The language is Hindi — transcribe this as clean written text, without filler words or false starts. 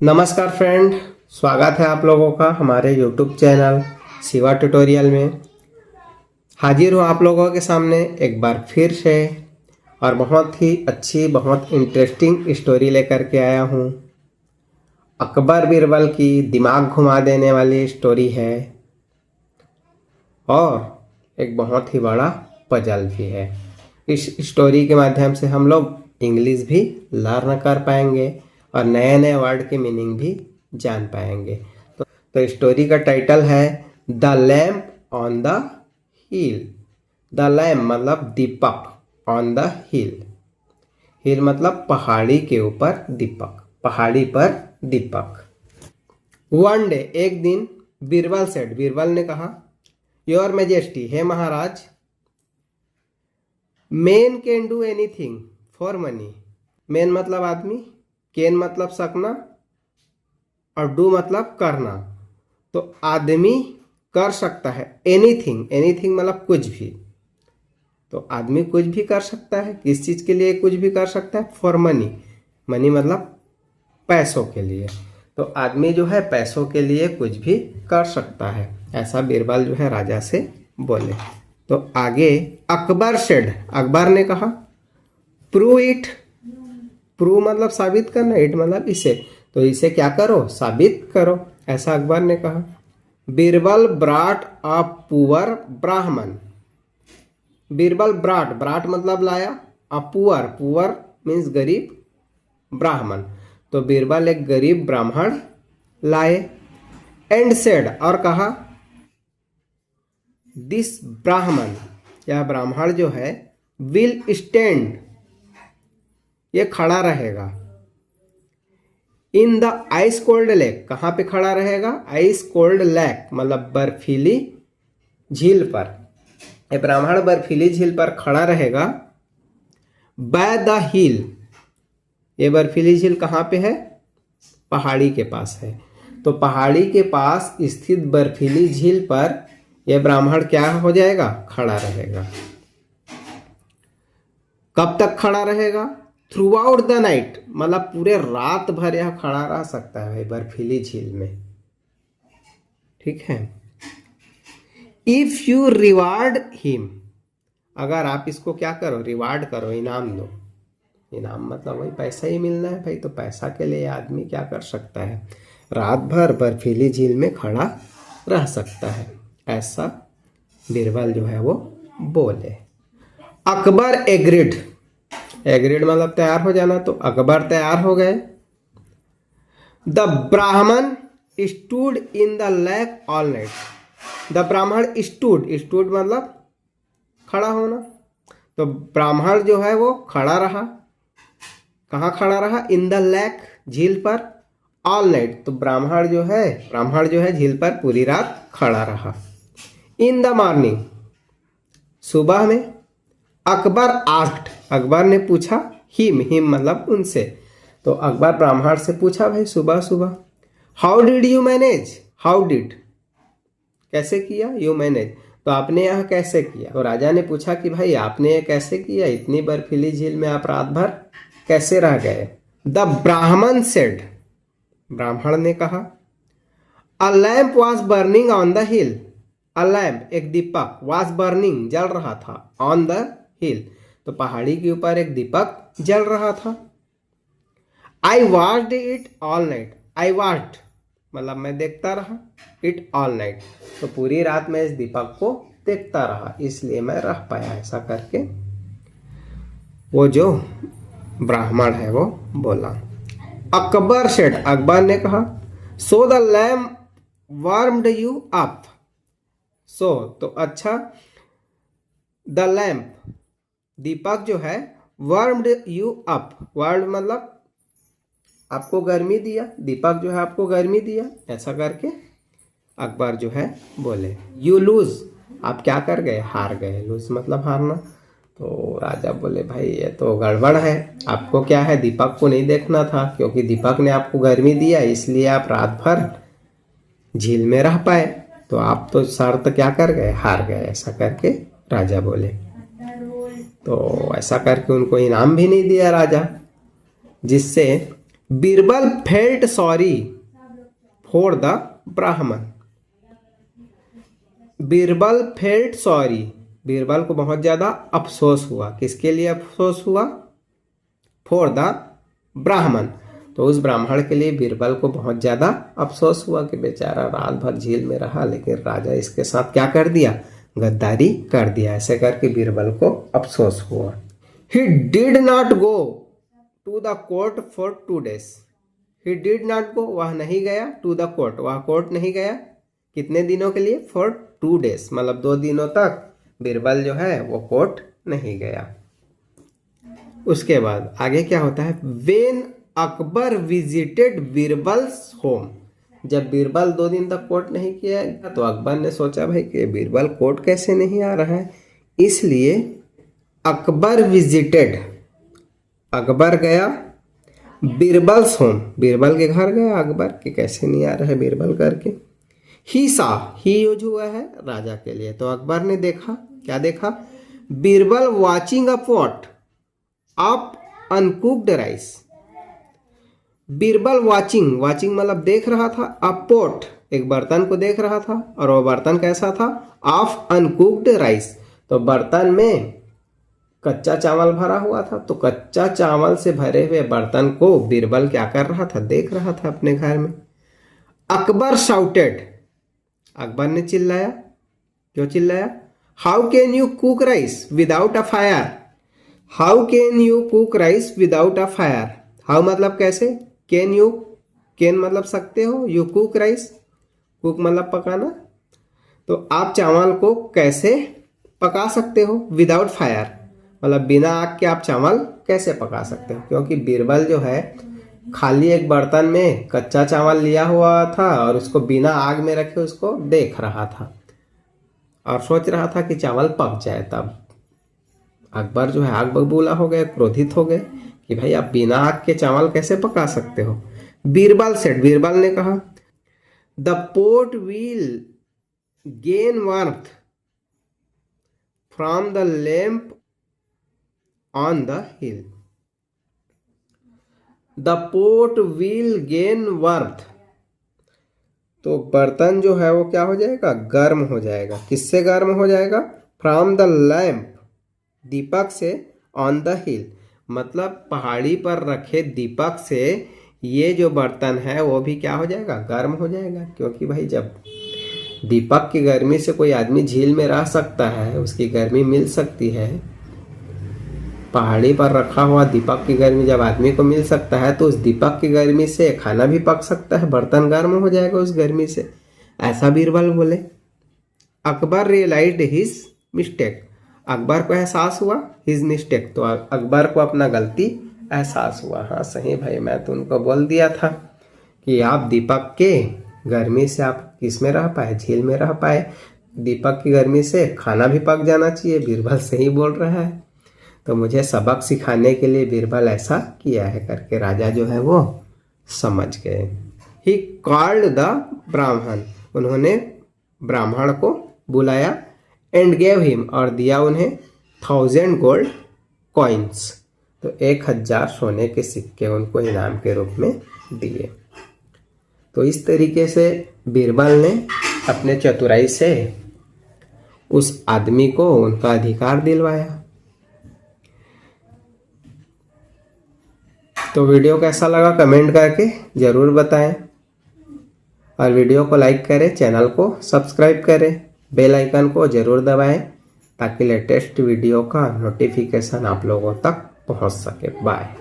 नमस्कार फ्रेंड, स्वागत है आप लोगों का हमारे यूट्यूब चैनल शिवा ट्यूटोरियल में। हाजिर हूँ आप लोगों के सामने एक बार फिर से और बहुत ही अच्छी बहुत इंटरेस्टिंग स्टोरी लेकर के आया हूँ। अकबर बीरबल की दिमाग घुमा देने वाली स्टोरी है और एक बहुत ही बड़ा पजल भी है। इस स्टोरी के माध्यम से हम लोग इंग्लिश भी लर्न कर पाएंगे और नए नए वर्ड के मीनिंग भी जान पाएंगे। तो स्टोरी का टाइटल है the lamp on the hill. The lamp मतलब दीपक, ऑन द हिल। हिल मतलब पहाड़ी के ऊपर दीपक, पहाड़ी पर दीपक। वन डे, एक दिन, बीरबल सेड, बीरबल ने कहा, योर मैजेस्टी, हे महाराज, man can do anything for money. Man मतलब आदमी, कैन मतलब सकना और डू मतलब करना। तो आदमी कर सकता है एनीथिंग, एनीथिंग मतलब कुछ भी। तो आदमी कुछ भी कर सकता है, किस चीज़ के लिए कुछ भी कर सकता है? For money. मनी मतलब पैसों के लिए। तो आदमी जो है पैसों के लिए कुछ भी कर सकता है, ऐसा बीरबल जो है राजा से बोले। तो आगे अकबर सेड, अकबर ने कहा, प्रूव इट। प्रूव मतलब साबित करना, इट मतलब इसे। तो इसे क्या करो? साबित करो, ऐसा अकबर ने कहा। बीरबल ब्राट अ पुअर ब्राह्मण। बीरबल ब्राट, ब्राट मतलब लाया, अ पुअर, पुअर मीन्स गरीब, ब्राह्मण। तो बीरबल एक गरीब ब्राह्मण लाए। एंड सेड, और कहा, दिस ब्राह्मण, यह ब्राह्मण जो है, विल स्टैंड, ये खड़ा रहेगा, in the ice cold lake. कहाँ पे खड़ा रहेगा? आइस कोल्ड लेक मतलब बर्फीली झील पर। ये ब्राह्मण बर्फीली झील पर खड़ा रहेगा। बाय द हिल, ये बर्फीली झील कहाँ पे है? पहाड़ी के पास है। तो पहाड़ी के पास स्थित बर्फीली झील पर यह ब्राह्मण क्या हो जाएगा? खड़ा रहेगा। कब तक खड़ा रहेगा? थ्रू आउट द नाइट, मतलब पूरे रात भर यह खड़ा रह सकता है बर्फीली झील में। ठीक है। इफ यू रिवार्ड हिम, अगर आप इसको क्या करो? रिवार्ड करो, इनाम दो। इनाम मतलब वही पैसा ही मिलना है भाई। तो पैसा के लिए आदमी क्या कर सकता है? रात भर बर्फीली झील में खड़ा रह सकता है, ऐसा बीरबल जो है वो बोले। अकबर एग्रीड, एग्रीड मतलब तैयार हो जाना। तो अकबर तैयार हो गए। द ब्राह्मण stood in the lake all night. The ब्राह्मण स्टूड, स्टूड मतलब खड़ा होना। तो ब्राह्मण जो है वो खड़ा रहा। कहाँ खड़ा रहा? इन द लेक, झील पर, ऑल नाइट। तो ब्राह्मण जो है झील पर पूरी रात खड़ा रहा। इन द मॉर्निंग, सुबह में, अकबर आस्क्ड, अकबर ने पूछा, हिम, हिम मतलब उनसे। तो अकबर ब्राह्मण से पूछा भाई सुबह सुबह, how did you manage? How did कैसे किया? यू मैनेज तो आपने यह कैसे किया? तो राजा ने पूछा कि भाई आपने ये कैसे किया? इतनी बर्फीली झील में आप रात भर कैसे रह गए? द ब्राह्मण सेड, ब्राह्मण ने कहा, अ lamp was burning on the hill. A lamp एक दीपक, वॉज बर्निंग जल रहा था, ऑन द हिल तो पहाड़ी के ऊपर एक दीपक जल रहा था। I watched it all night, I watched मतलब मैं देखता रहा, इट ऑल नाइट तो पूरी रात मैं इस दीपक को देखता रहा, इसलिए मैं रह पाया, ऐसा करके वो जो ब्राह्मण है वो बोला। अकबर सेड, अकबर ने कहा, so the lamp warmed you up. So तो अच्छा, द लैम्प दीपक जो है, वार्म्ड यू अप, वार्म मतलब आपको गर्मी दिया, दीपक जो है आपको गर्मी दिया, ऐसा करके अकबर जो है बोले। यू लूज, आप क्या कर गए? हार गए। लूज मतलब हारना। तो राजा बोले भाई ये तो गड़बड़ है, आपको क्या है? दीपक को नहीं देखना था, क्योंकि दीपक ने आपको गर्मी दिया इसलिए आप रात भर झील में रह पाए। तो आप तो शर्त क्या कर गए? हार गए, ऐसा करके राजा बोले। तो ऐसा करके उनको इनाम भी नहीं दिया राजा, जिससे Birbal felt sorry for the ब्राह्मण। बीरबल फेल्ट सॉरी, बीरबल को बहुत ज्यादा अफसोस हुआ। किसके लिए अफसोस हुआ? फॉर द ब्राह्मण। तो उस ब्राह्मण के लिए बीरबल को बहुत ज्यादा अफसोस हुआ कि बेचारा रात भर झील में रहा, लेकिन राजा इसके साथ क्या कर दिया? गद्दारी कर दिया। ऐसे करके बीरबल को अफसोस हुआ। He did not go to the court for 2 days। He did not go, वह नहीं गया, टू द कोर्ट, वह कोर्ट नहीं गया। कितने दिनों के लिए? फॉर 2 days, मतलब 2 दिनों तक बीरबल जो है वो कोर्ट नहीं गया। उसके बाद आगे क्या होता है? When Akbar visited Birbal's home. जब बीरबल 2 दिन तक कोर्ट नहीं किया तो अकबर ने सोचा भाई कि बीरबल कोर्ट कैसे नहीं आ रहा है, इसलिए अकबर विजिटेड, अकबर गया बीरबल्स होम, बीरबल के घर गया अकबर कि कैसे नहीं आ रहा है बीरबल करके। ही सा, ही यूज हुआ है राजा के लिए। तो अकबर ने देखा, क्या देखा? Birbal watching a pot of uncooked rice. Birbal watching, watching मतलब देख रहा था, अ पॉट एक बर्तन को देख रहा था, और वो बर्तन कैसा था? Of uncooked rice. तो बर्तन में कच्चा चावल भरा हुआ था, तो कच्चा चावल से भरे हुए बर्तन को बीरबल क्या कर रहा था? देख रहा था अपने घर में। अकबर शाउटेड, अकबर ने चिल्लाया। क्यों चिल्लाया? How can you cook rice without a fire. How can you cook rice without a fire. How मतलब कैसे, कैन यू, कैन मतलब सकते हो, यू कुक राइस, कुक मतलब पकाना, तो आप चावल को कैसे पका सकते हो? विदाउट फायर मतलब बिना आग के आप चावल कैसे पका सकते हो? क्योंकि बीरबल जो है खाली एक बर्तन में कच्चा चावल लिया हुआ था और उसको बिना आग में रखे उसको देख रहा था और सोच रहा था कि चावल पक जाए। तब अकबर जो है आग बबूला हो गए, क्रोधित हो गए कि भाई आप बिना आग के चावल कैसे पका सकते हो। बीरबल सेड, बीरबल ने कहा, the port will gain warmth from the lamp on the hill. The port will gain warmth, तो बर्तन जो है वो क्या हो जाएगा? गर्म हो जाएगा। किससे गर्म हो जाएगा? फ्रॉम द लैम्प, दीपक से, ऑन द हिल मतलब पहाड़ी पर रखे दीपक से ये जो बर्तन है वो भी क्या हो जाएगा? गर्म हो जाएगा। क्योंकि भाई जब दीपक की गर्मी से कोई आदमी झील में रह सकता है, उसकी गर्मी मिल सकती है, पहाड़ी पर रखा हुआ दीपक की गर्मी जब आदमी को मिल सकता है तो उस दीपक की गर्मी से खाना भी पक सकता है, बर्तन गर्म हो जाएगा उस गर्मी से। ऐसा बीरबल बोले। Akbar realised his mistake, Akbar को एहसास हुआ हिज मिस्टेक, तो अकबर को अपना गलती एहसास हुआ। हाँ सही भाई, मैं तो उनको बोल दिया था कि आप दीपक के गर्मी से आप किस में रह पाए? झील में रह पाए। दीपक की गर्मी से खाना भी पक जाना चाहिए। बीरबल सही बोल रहा है, तो मुझे सबक सिखाने के लिए बीरबल ऐसा किया है करके राजा जो है वो समझ गए। ही कॉल्ड द ब्राह्मण, उन्होंने ब्राह्मण को बुलाया, एंड गेव हिम, और दिया उन्हें 1000 गोल्ड कॉइन्स, तो 1000 सोने के सिक्के उनको इनाम के रूप में दिए। तो इस तरीके से बीरबल ने अपने चतुराई से उस आदमी को उनका अधिकार दिलवाया। तो वीडियो कैसा लगा कमेंट करके ज़रूर बताएं, और वीडियो को लाइक करें, चैनल को सब्सक्राइब करें, बेल आइकन को ज़रूर दबाएं ताकि लेटेस्ट वीडियो का नोटिफिकेशन आप लोगों तक पहुंच सके। बाय।